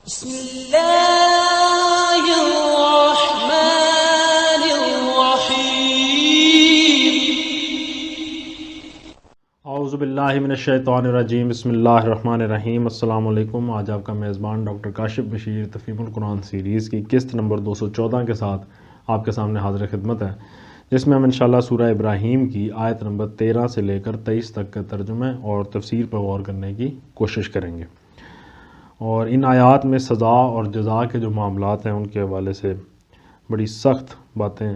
بسم اللہ الرحمن الرحیم۔ اعوذ باللہ من الشیطان الرجیم، بسم اللہ الرحمن الرحیم۔ السلام علیکم۔ آج آپ کا میزبان ڈاکٹر کاشف بشیر تفہیم القرآن سیریز کی قسط نمبر 214 کے ساتھ آپ کے سامنے حاضر خدمت ہے، جس میں ہم انشاءاللہ سورہ ابراہیم کی آیت نمبر 13 سے لے کر 23 تک کے ترجمے اور تفسیر پر غور کرنے کی کوشش کریں گے، اور ان آیات میں سزا اور جزا کے جو معاملات ہیں ان کے حوالے سے بڑی سخت باتیں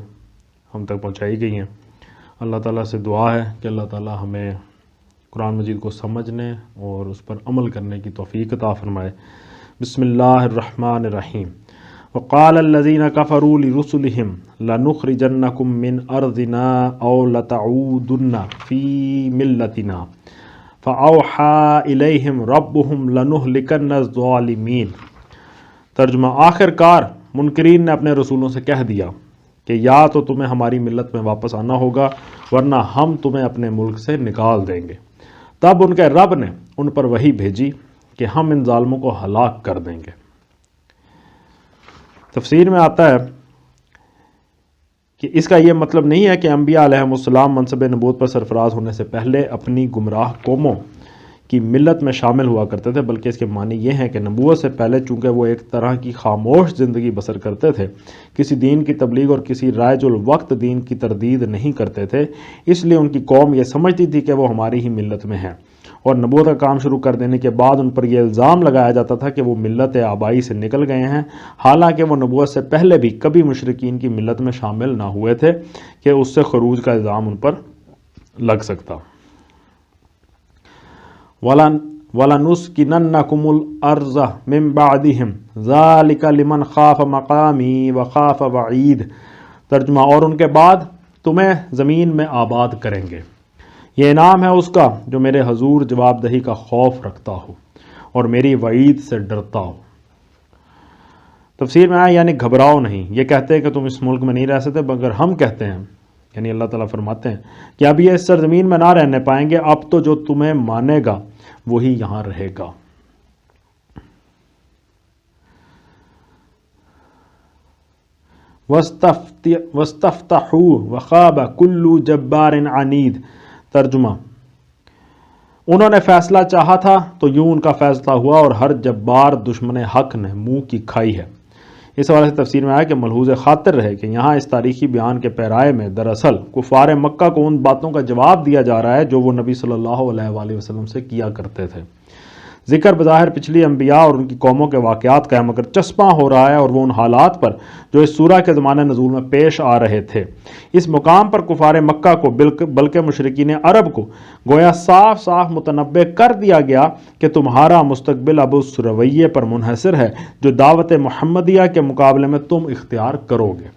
ہم تک پہنچائی گئی ہیں۔ اللہ تعالیٰ سے دعا ہے کہ اللہ تعالیٰ ہمیں قرآن مجید کو سمجھنے اور اس پر عمل کرنے کی توفیق عطا فرمائے۔ بسم اللہ الرحمن الرحیم۔ وقال الذين كفروا لرسلهم لنخرجنكم من ارضنا او لتعودن في ملتنا فاوحى اليهم ربهم لنهلكن الظالمين۔ ترجمہ، آخر کار منکرین نے اپنے رسولوں سے کہہ دیا کہ یا تو تمہیں ہماری ملت میں واپس آنا ہوگا ورنہ ہم تمہیں اپنے ملک سے نکال دیں گے۔ تب ان کے رب نے ان پر وحی بھیجی کہ ہم ان ظالموں کو ہلاک کر دیں گے۔ تفسیر میں آتا ہے کہ اس کا یہ مطلب نہیں ہے کہ انبیاء علیہم السلام منصب نبوت پر سرفراز ہونے سے پہلے اپنی گمراہ قوموں کی ملت میں شامل ہوا کرتے تھے، بلکہ اس کے معنی یہ ہیں کہ نبوت سے پہلے چونکہ وہ ایک طرح کی خاموش زندگی بسر کرتے تھے، کسی دین کی تبلیغ اور کسی رائج الوقت دین کی تردید نہیں کرتے تھے، اس لیے ان کی قوم یہ سمجھتی تھی کہ وہ ہماری ہی ملت میں ہے، اور نبوت کا کام شروع کر دینے کے بعد ان پر یہ الزام لگایا جاتا تھا کہ وہ ملت آبائی سے نکل گئے ہیں، حالانکہ وہ نبوت سے پہلے بھی کبھی مشرکین کی ملت میں شامل نہ ہوئے تھے کہ اس سے خروج کا الزام ان پر لگ سکتا۔ وَلَنُسْكِنَنَّكُمُ الْأَرْضَ مِنْ بَعْدِهِمْ ذَلِكَ لِمَنْ خَافَ مَقَامِي وَخَافَ وَعِيدِ۔ ترجمہ، اور ان کے بعد تمہیں زمین میں آباد کریں گے، یہ انعام ہے اس کا جو میرے حضور جواب دہی کا خوف رکھتا ہو اور میری وعید سے ڈرتا ہو۔ تفسیر میں آیا یعنی گھبراؤ نہیں، یہ کہتے ہیں کہ تم اس ملک میں نہیں رہ سکتے، مگر ہم کہتے ہیں، یعنی اللہ تعالیٰ فرماتے ہیں کہ اب یہ اس سرزمین میں نہ رہنے پائیں گے، اب تو جو تمہیں مانے گا وہی یہاں رہے گا۔ وَاسْتَفْتَحُوا وَخَابَ كُلُّ جَبَّارٍ عَنِيدٍ۔ ترجمہ، انہوں نے فیصلہ چاہا تھا تو یوں ان کا فیصلہ ہوا اور ہر جبار دشمن حق نے منہ کی کھائی ہے۔ اس حوالے سے تفسیر میں آیا کہ ملحوظ خاطر رہے کہ یہاں اس تاریخی بیان کے پیرائے میں دراصل کفار مکہ کو ان باتوں کا جواب دیا جا رہا ہے جو وہ نبی صلی اللہ علیہ وآلہ وسلم سے کیا کرتے تھے۔ ذکر بظاہر پچھلی انبیاء اور ان کی قوموں کے واقعات کا ہے، مگر چسپاں ہو رہا ہے اور وہ ان حالات پر جو اس سورہ کے زمانہ نزول میں پیش آ رہے تھے۔ اس مقام پر کفار مکہ کو بلکہ مشرکین عرب کو گویا صاف صاف متنبع کر دیا گیا کہ تمہارا مستقبل اب اس رویے پر منحصر ہے جو دعوت محمدیہ کے مقابلے میں تم اختیار کرو گے۔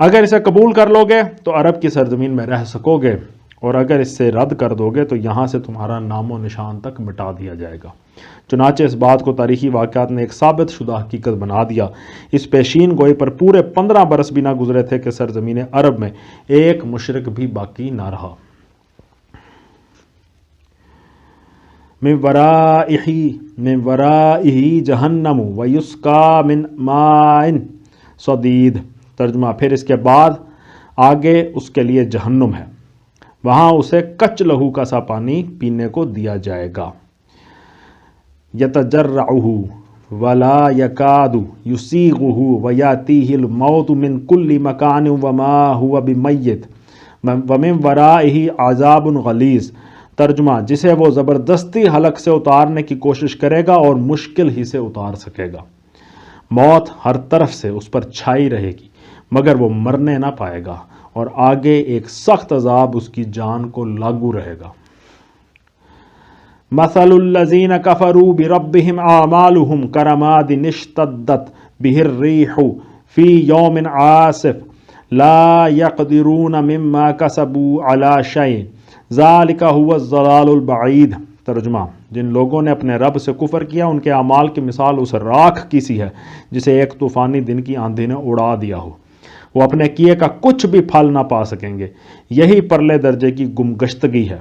اگر اسے قبول کر لو گے تو عرب کی سرزمین میں رہ سکو گے، اور اگر اس سے رد کر دو گے تو یہاں سے تمہارا نام و نشان تک مٹا دیا جائے گا۔ چنانچہ اس بات کو تاریخی واقعات نے ایک ثابت شدہ حقیقت بنا دیا۔ اس پیشین گوئی پر پورے 15 برس بھی نہ گزرے تھے کہ سرزمین عرب میں ایک مشرک بھی باقی نہ رہا۔ من ورائہ جہنم ویسقا من ماء صدید۔ ترجمہ، پھر اس کے بعد آگے اس کے لیے جہنم ہے، وہاں اسے کچ لہو کا سا پانی پینے کو دیا جائے گا۔ یتجرعہ ولا یکاد یسیغہ ویاتیہ الموت من کل مکان وما ہوا بمیت ومن ورائہ عذاب غلیظ۔ ترجمہ، جسے وہ زبردستی حلق سے اتارنے کی کوشش کرے گا اور مشکل ہی سے اتار سکے گا۔ موت ہر طرف سے اس پر چھائی رہے گی مگر وہ مرنے نہ پائے گا، اور آگے ایک سخت عذاب اس کی جان کو لاگو رہے گا۔ مثل الذین کفروا بربہم اعمالہم کرماد اشتدت بہ الریح فی یوم عاصف لا یقدرون مما کسبوا علی شیء ذلک هو الضلال البعید۔ ترجمہ، جن لوگوں نے اپنے رب سے کفر کیا ان کے اعمال کی مثال اس راکھ کی سی ہے جسے ایک طوفانی دن کی آندھی نے اڑا دیا ہو، وہ اپنے کیے کا کچھ بھی پھل نہ پا سکیں گے، یہی پرلے درجے کی گمگشتگی ہے۔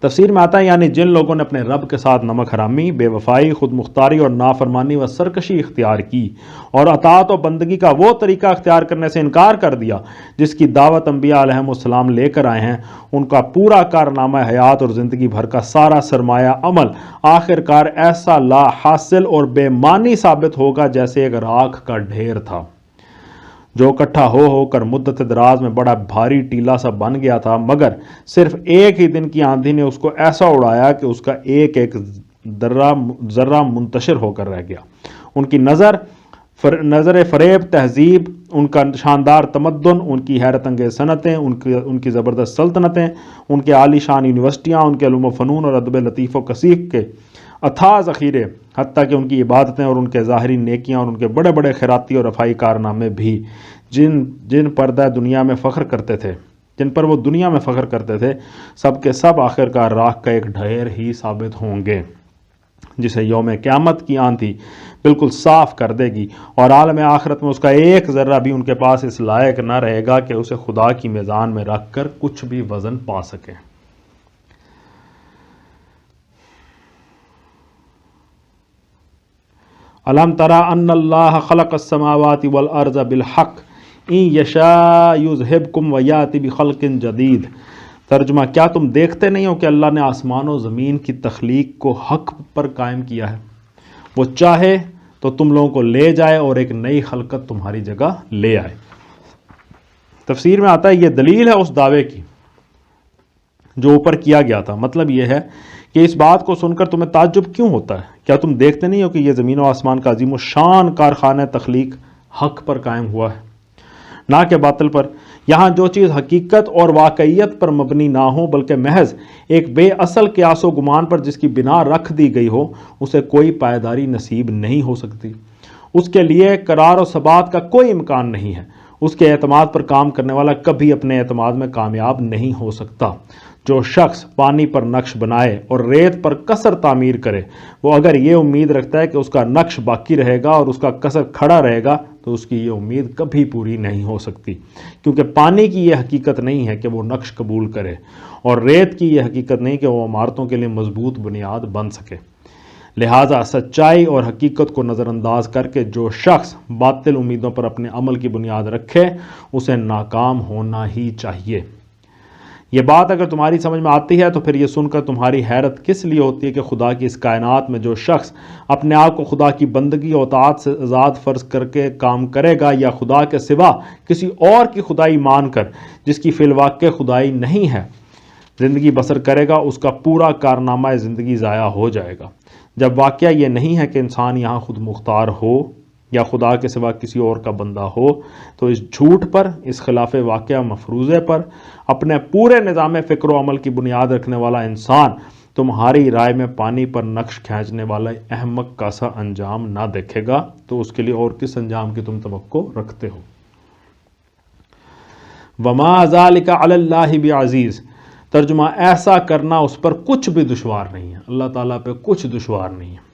تفسیر میں آتا ہے یعنی جن لوگوں نے اپنے رب کے ساتھ نمک حرامی، بے وفائی، خود مختاری اور نافرمانی و سرکشی اختیار کی اور اطاعت و بندگی کا وہ طریقہ اختیار کرنے سے انکار کر دیا جس کی دعوت انبیاء علیہم السلام لے کر آئے ہیں، ان کا پورا کارنامہ حیات اور زندگی بھر کا سارا سرمایہ عمل آخر کار ایسا لا حاصل اور بے معنی ثابت ہوگا جیسے ایک راکھ کا ڈھیر تھا جو اکٹھا ہو کر مدت دراز میں بڑا بھاری ٹیلا سا بن گیا تھا، مگر صرف ایک ہی دن کی آندھی نے اس کو ایسا اڑایا کہ اس کا ایک ایک ذرہ منتشر ہو کر رہ گیا۔ ان کی نظر فریب تہذیب، ان کا شاندار تمدن، ان کی حیرت انگیز صنعتیں، ان کی زبردست سلطنتیں، ان کے عالی شان یونیورسٹیاں، ان کے علوم و فنون اور ادب لطیف و کثیف کے اتھاہ ذخیرے، حتیٰ کہ ان کی عبادتیں اور ان کے ظاہری نیکیاں اور ان کے بڑے بڑے خیراتی اور رفائی کارنامے بھی جن پر وہ دنیا میں فخر کرتے تھے سب کے سب آخر کار راکھ کا ایک ڈھیر ہی ثابت ہوں گے جسے یوم قیامت کی آندھی بالکل صاف کر دے گی، اور عالم آخرت میں اس کا ایک ذرہ بھی ان کے پاس اس لائق نہ رہے گا کہ اسے خدا کی میزان میں رکھ کر کچھ بھی وزن پا سکے۔ الم تری ان اللہ خلق السماوات والارض بالحق ان یشاء یذہبکم ویأتی بخلق جدید۔ ترجمہ، کیا تم دیکھتے نہیں ہو کہ اللہ نے آسمان و زمین کی تخلیق کو حق پر قائم کیا ہے؟ وہ چاہے تو تم لوگوں کو لے جائے اور ایک نئی خلقت تمہاری جگہ لے آئے۔ تفسیر میں آتا ہے یہ دلیل ہے اس دعوے کی جو اوپر کیا گیا تھا۔ مطلب یہ ہے کہ اس بات کو سن کر تمہیں تعجب کیوں ہوتا ہے؟ کیا تم دیکھتے نہیں ہو کہ یہ زمین و آسمان کا عظیم و شان کارخانہ تخلیق حق پر قائم ہوا ہے، نہ کہ باطل پر؟ یہاں جو چیز حقیقت اور واقعیت پر مبنی نہ ہو بلکہ محض ایک بے اصل قیاس و گمان پر جس کی بنا رکھ دی گئی ہو، اسے کوئی پائیداری نصیب نہیں ہو سکتی، اس کے لیے قرار و ثبات کا کوئی امکان نہیں ہے۔ اس کے اعتماد پر کام کرنے والا کبھی اپنے اعتماد میں کامیاب نہیں ہو سکتا۔ جو شخص پانی پر نقش بنائے اور ریت پر کسر تعمیر کرے، وہ اگر یہ امید رکھتا ہے کہ اس کا نقش باقی رہے گا اور اس کا کسر کھڑا رہے گا تو اس کی یہ امید کبھی پوری نہیں ہو سکتی، کیونکہ پانی کی یہ حقیقت نہیں ہے کہ وہ نقش قبول کرے، اور ریت کی یہ حقیقت نہیں کہ وہ عمارتوں کے لیے مضبوط بنیاد بن سکے۔ لہٰذا سچائی اور حقیقت کو نظر انداز کر کے جو شخص باطل امیدوں پر اپنے عمل کی بنیاد رکھے، اسے ناکام ہونا ہی چاہیے۔ یہ بات اگر تمہاری سمجھ میں آتی ہے تو پھر یہ سن کر تمہاری حیرت کس لیے ہوتی ہے کہ خدا کی اس کائنات میں جو شخص اپنے آپ کو خدا کی بندگی اور اطاعت سے آزاد فرض کر کے کام کرے گا یا خدا کے سوا کسی اور کی خدائی مان کر جس کی فی الواقع خدائی نہیں ہے زندگی بسر کرے گا، اس کا پورا کارنامہ زندگی ضائع ہو جائے گا۔ جب واقعہ یہ نہیں ہے کہ انسان یہاں خود مختار ہو یا خدا کے سوا کسی اور کا بندہ ہو، تو اس جھوٹ پر، اس خلاف واقعہ مفروضے پر اپنے پورے نظام فکر و عمل کی بنیاد رکھنے والا انسان تمہاری رائے میں پانی پر نقش کھینچنے والا احمق کا سا انجام نہ دیکھے گا، تو اس کے لیے اور کس انجام کی تم توقع رکھتے ہو؟ وما ذالک علی اللہ بعزیز۔ ترجمہ، ایسا کرنا اس پر کچھ بھی دشوار نہیں ہے، اللہ تعالیٰ پہ کچھ دشوار نہیں ہے۔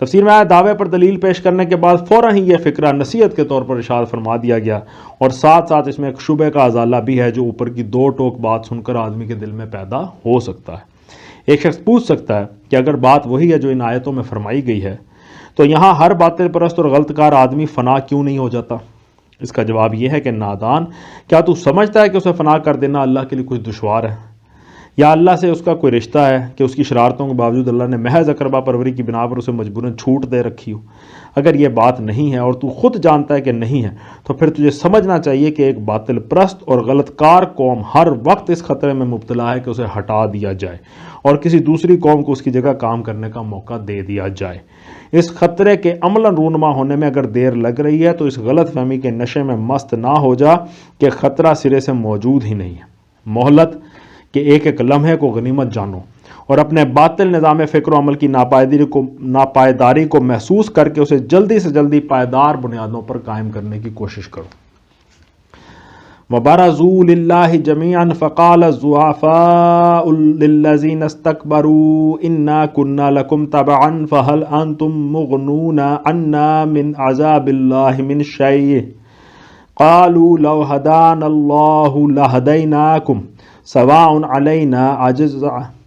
تفسیر میں آیا دعوے پر دلیل پیش کرنے کے بعد فوراً ہی یہ فکرہ نصیحت کے طور پر ارشاد فرما دیا گیا، اور ساتھ ساتھ اس میں ایک شبہ کا ازالہ بھی ہے جو اوپر کی دو ٹوک بات سن کر آدمی کے دل میں پیدا ہو سکتا ہے۔ ایک شخص پوچھ سکتا ہے کہ اگر بات وہی ہے جو ان آیتوں میں فرمائی گئی ہے تو یہاں ہر باطل پرست اور غلط کار آدمی فنا کیوں نہیں ہو جاتا؟ اس کا جواب یہ ہے کہ نادان، کیا تو سمجھتا ہے کہ اسے فنا کر دینا اللہ کے لیے کچھ دشوار ہے؟ یا اللہ سے اس کا کوئی رشتہ ہے کہ اس کی شرارتوں کے باوجود اللہ نے محض اقربا پروری کی بنا پر اسے مجبوراً چھوٹ دے رکھی ہو؟ اگر یہ بات نہیں ہے اور تو خود جانتا ہے کہ نہیں ہے، تو پھر تجھے سمجھنا چاہیے کہ ایک باطل پرست اور غلط کار قوم ہر وقت اس خطرے میں مبتلا ہے کہ اسے ہٹا دیا جائے اور کسی دوسری قوم کو اس کی جگہ کام کرنے کا موقع دے دیا جائے۔ اس خطرے کے عملاً رونما ہونے میں اگر دیر لگ رہی ہے تو اس غلط فہمی کے نشے میں مست نہ ہو جا کہ خطرہ سرے سے موجود ہی نہیں ہے۔ مہلت کہ ایک ایک لمحے کو غنیمت جانو اور اپنے باطل نظام فکر و عمل کی ناپائیداری کو محسوس کر کے اسے جلدی سے جلدی پائیدار بنیادوں پر قائم کرنے کی کوشش کرو۔ وَبَرَزُوا لِلَّهِ جَمِيعًا فَقَالَ الضُّعَفَاءُ لِلَّذِينَ اسْتَكْبَرُوا إِنَّا كُنَّا لَكُمْ تَبَعًا فَهَلْ أَنْتُمْ مُغْنُونَ عَنَّا مِنْ عَذَابِ اللَّهِ مِنْ شَيْءٍ قَالُوا لَوْ هَدَانَا اللَّهُ لَهَدَيْنَاكُمْ سواء علینا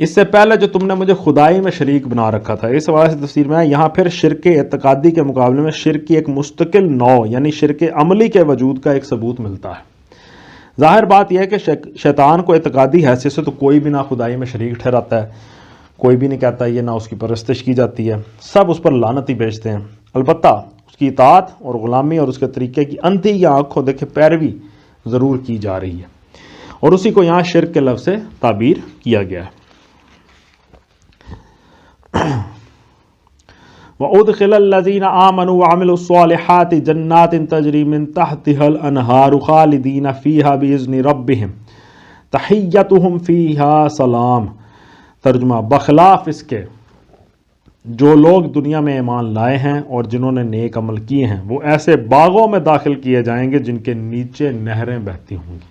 اس سے پہلے جو تم نے مجھے خدائی میں شریک بنا رکھا تھا۔ اس حوالے سے تفسیر میں ہے یہاں پھر شرک اعتقادی کے مقابلے میں شرک کی ایک مستقل نوع یعنی شرک عملی کے وجود کا ایک ثبوت ملتا ہے۔ ظاہر بات یہ ہے کہ شیطان کو اعتقادی حیثیت سے تو کوئی بھی نہ خدائی میں شریک ٹھہراتا ہے، کوئی بھی نہیں کہتا یہ نہ اس کی پرستش کی جاتی ہے، سب اس پر لعنت ہی بھیجتے ہیں۔ البتہ اس کی اطاعت اور غلامی اور اس کے طریقے کی اندھی یا آنکھوں دیکھے پیروی ضرور کی جا رہی ہے، اور اسی کو یہاں شرک کے لفظ سے تعبیر کیا گیا ہے۔ وَأُدْخِلَ الَّذِينَ آمَنُوا وَعَمِلُوا الصَّالِحَاتِ جَنَّاتٍ تَجْرِي مِن تَحْتِهَا الْأَنْهَارُ خَالِدِينَ فِيهَا بِإِذْنِ رَبِّهِمْ تَحِيَّتُهُمْ فِيهَا سَلَام۔ ترجمہ، بخلاف اس کے جو لوگ دنیا میں ایمان لائے ہیں اور جنہوں نے نیک عمل کیے ہیں وہ ایسے باغوں میں داخل کیے جائیں گے جن کے نیچے نہریں بہتی ہوں گی،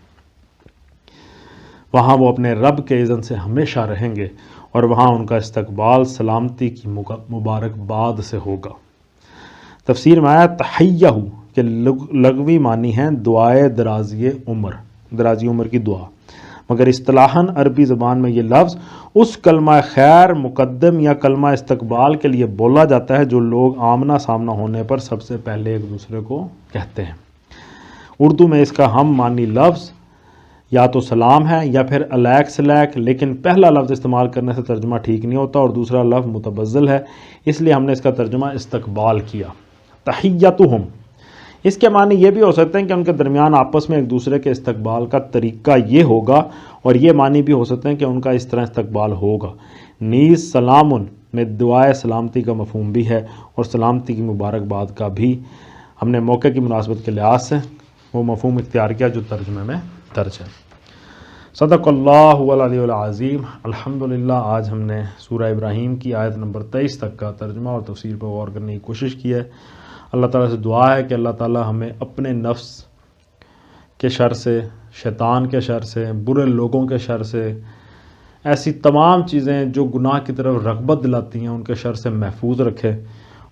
وہاں وہ اپنے رب کے اذن سے ہمیشہ رہیں گے اور وہاں ان کا استقبال سلامتی کی مبارکباد سے ہوگا۔ تفسیر میں آیا تحیہ کہ لغوی معنی ہیں دعائے درازی عمر کی دعا، مگر اصطلاحاً عربی زبان میں یہ لفظ اس کلمہ خیر مقدم یا کلمہ استقبال کے لیے بولا جاتا ہے جو لوگ آمنا سامنا ہونے پر سب سے پہلے ایک دوسرے کو کہتے ہیں۔ اردو میں اس کا ہم معنی لفظ یا تو سلام ہے یا پھر علیک سلیک، لیکن پہلا لفظ استعمال کرنے سے ترجمہ ٹھیک نہیں ہوتا اور دوسرا لفظ متبذل ہے، اس لیے ہم نے اس کا ترجمہ استقبال کیا۔ تحیتہم، اس کے معنی یہ بھی ہو سکتے ہیں کہ ان کے درمیان آپس میں ایک دوسرے کے استقبال کا طریقہ یہ ہوگا، اور یہ معنی بھی ہو سکتے ہیں کہ ان کا اس طرح استقبال ہوگا۔ نیز سلامن میں دعائے سلامتی کا مفہوم بھی ہے اور سلامتی کی مبارکباد کا بھی۔ ہم نے موقع کی مناسبت کے لحاظ سے وہ مفہوم اختیار کیا جو ترجمے میں درج ہے۔ صدق اللہ العلی العظیم۔ الحمدللہ آج ہم نے سورہ ابراہیم کی آیت نمبر 23 تک کا ترجمہ اور تفسیر پر غور کرنے کی کوشش کی ہے۔ اللہ تعالیٰ سے دعا ہے کہ اللہ تعالیٰ ہمیں اپنے نفس کے شر سے، شیطان کے شر سے، برے لوگوں کے شر سے، ایسی تمام چیزیں جو گناہ کی طرف رغبت دلاتی ہیں ان کے شر سے محفوظ رکھے،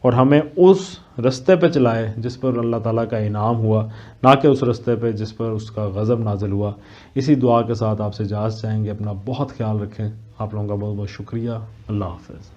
اور ہمیں اس رستے پہ چلائے جس پر اللہ تعالیٰ کا انعام ہوا، نہ کہ اس رستے پہ جس پر اس کا غضب نازل ہوا۔ اسی دعا کے ساتھ آپ سے اجازت چاہیں گے۔ اپنا بہت خیال رکھیں۔ آپ لوگوں کا بہت بہت شکریہ۔ اللہ حافظ۔